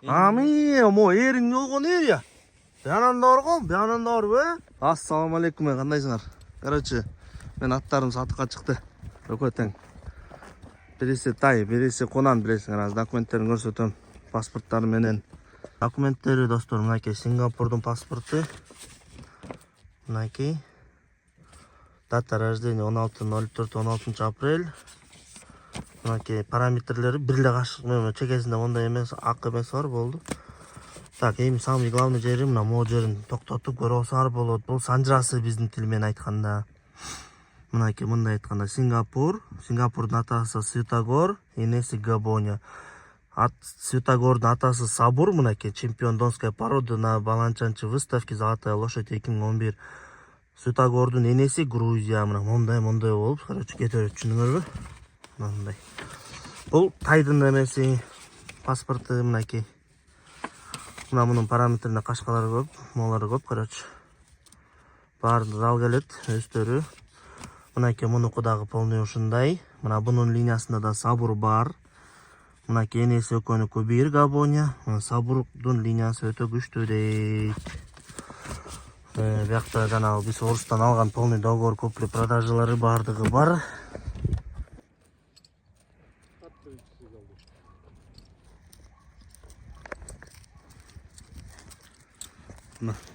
Мо эрин жолгон эр я. Бянанда бар бе? Ассаламу алейкум, кандайсыңар? Короче, мен аттарым сатыкка чыкты. Өкөтең. Бириси тай, бириси конан билесиңер. Аз документтерин көрсөтөм. Паспорттары менен. Документтери достор, мынакей Сингапурдун паспорту. Мынакей. Дата рождения 16.04.16 апрель. Мынакей параметрлери бир эле кашык менен чекесинде мондай эмес, ак эмес бар болду. Так, эми самый главный жери мына могу жерин токтотуп көрө алсаңар болот. Бул санжырасы биздин тил менен айтканда. Мынакей мындай айтканда Сингапур, Сингапурдун атасы Светогор, энеси Габоня. Светогордун атасы Сабур, мынакей чемпион донской породы на баланчанчы выставке Золотая лошадь 2011. Светогордун энеси Грузия, мына мондай болуп, короче, кете түшүндүңөрбү? Мындай. Бул тайдын эмеси, паспорту мынакей. Мына мунун параметринде кашкалары көп, молары көп, короче. Баарын зал келет, өстөрү. Мынакей мунуку дагы полный ушундай. Мына бунун линиясында да Сабур бар. Мынакей энеси экөөнүкү бир Габоня. Мына Сабурдун линиясы өтө күчтүү дейт. Биякта жанагы биз орустан алган полный договор купли продажалары бардыгы бар.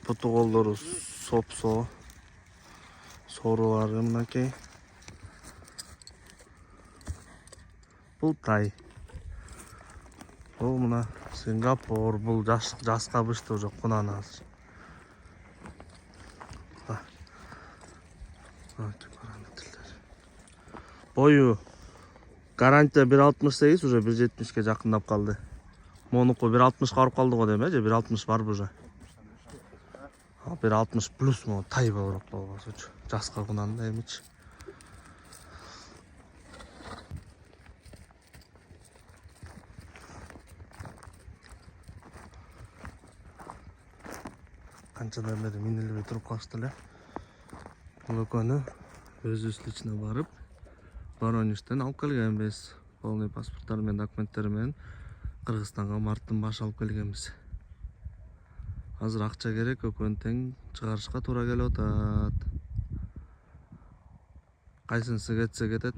Путу колдору сопсо. Сорулары мынакей. Бул тай. Бул мына Сингапур, бул жаска бышты уже кунан азыр. Бою гарантия 1.68, уже 1.70ке жакындап калды. Монуку 1.60 барып калды го дейм, же 1.60 барбы уже? 1.60 плюс мо тай болуп болбосочу. Жаска кунан эмичи. Канчадан бери минилбей туруп калышты эле. Бул экөөнү өзүбүз лично барып, Воронежден алып келгенбиз. Полный паспорттары менен, документтери менен Кыргызстанга марттын башы алып келгенбиз. Азыр акча керек, экөөнү тең чыгарышка туура келип атат. Кайсынысы кетсе кетет.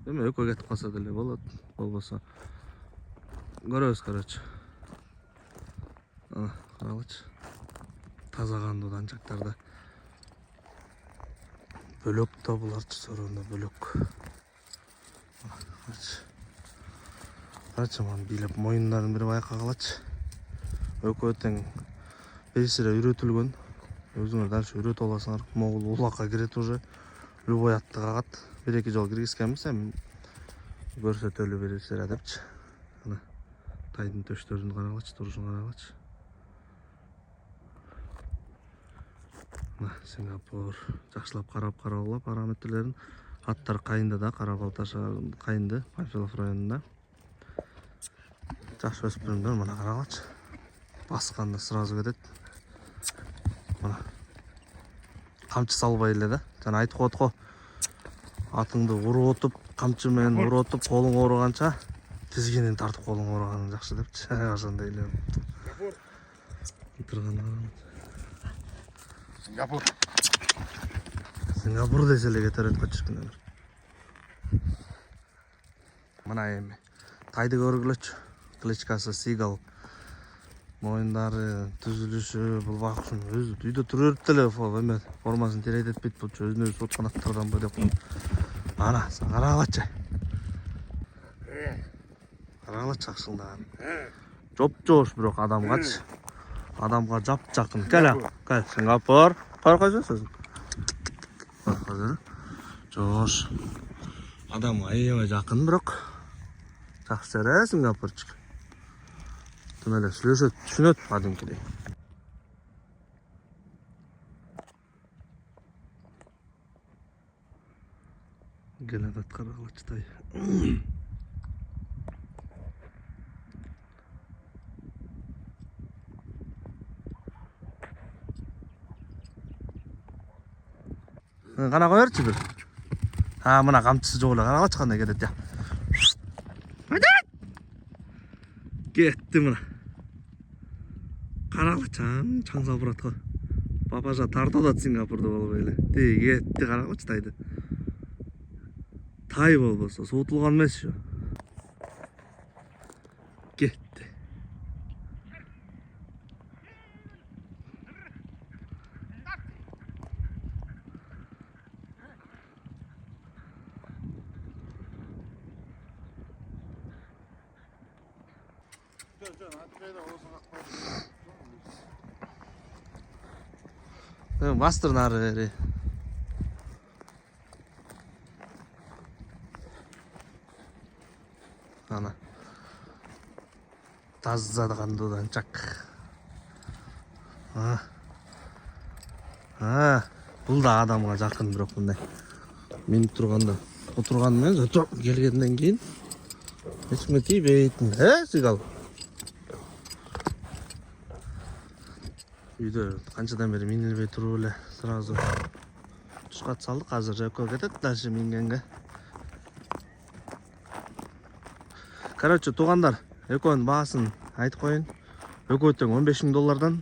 Эми экөө кетип калса деле болот, болбосо көрөбүз, короче. Карагылычы. Таза кандуу данчактарда. Бөлөк да буларчы сороонда бөлөк. Карачы ман бийлеп моюндарын бир байкагалачы. Экөө тең бесире үйрөтүлгөн. Өзүңөр дальше үйрөтүп аласыңар. Могул улакка кирет уже. Любой атты кагат. 1-2 жол киргизгенбиз, эми көрсөтөлү бересире депчи. Мына тайдын төштөрүн карагылачы, турушун карагылачы. Мына Сингапур жакшылап карап параметрлерин. Аттар кайында да, Карабал ташы кайынды, Панфилов районунда. Жаш өспүрүмдөр мына карагылачы. Басканда сразу кетет. Мына камчы салбай эле да. Жана айтып коет го. Атыңды уруп отуп, камчы менен уруп отуп, колуң ооруганча тизгинин тартып колуң ооруганың жакшы депчи. Ошондой эле. Сингапур. Сингапур десе эле кетерет көчүргөн. Мына эми тайды көргүлөчү. Кличкасы Сигал. Моюндары, түзүлүшү, бул бакшын өзү үйдө туруп деле эме формасын терейдетпейт болчу, өзүнө өзү сот канаттарданбы деп коет. Ана, карагылачы. Карагылачы акшылдаган. Жоп-жоош бирок адамгачы. Адамга жап-жакын. Кел, Сингапур. Коркойсуң сен? Коркойсуң. Жоош. Адамга аябай жакын бирок. Жакшы жер, Сингапурчук. Тым эле сүйлөшөт, түшүнөт кадимкидей. Келатат карагылачы тай. Кана коерчу бир. Мына камчысы жок эле карагылачы кандай кетет я. Кетти мына. Қаралы чаң сапырат қой. Папаша тартып атат Сингапурда болбой эле. Тиги кетти карагычы тайды. Тай болбосо суутулган эмес şu. Кетти. Бастыр нары бери. Ана. Тазадыгандыдан чак. Бул да адамга жакын бирок мындай. Мен турганда, отурган эмес, келгенден кийин эч кимге тийбейт. Сигал. Үйдө канчадан бери минилбей туруп эле сразу тушкат салдык. Азыр жакка кетет дальше мингенге. Короче, туугандар, экөөнүн баасын айтып коеюн. Экөө тең $15,000.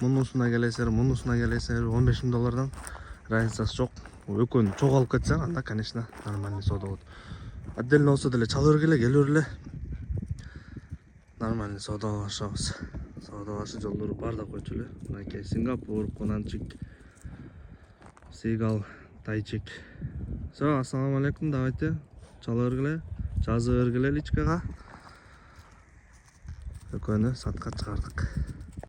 Мунусуна келесер, 15 $15,000. Разницасы жок. Экөөнү чогуу алып кетсең, анда, конечно, нормальный соода болот. Отдельно болсо деле чала бергиле, келе берле. Нормальный соода башабыз. Соода башы жолдору бар да койчу эле. Мынакей Сингапур, Конанчик, Сигал, Тайчик. Все, ассаламу алейкум, давайте чала бергиле, жазып бергиле личкага. Экөөнү сатка чыгардык.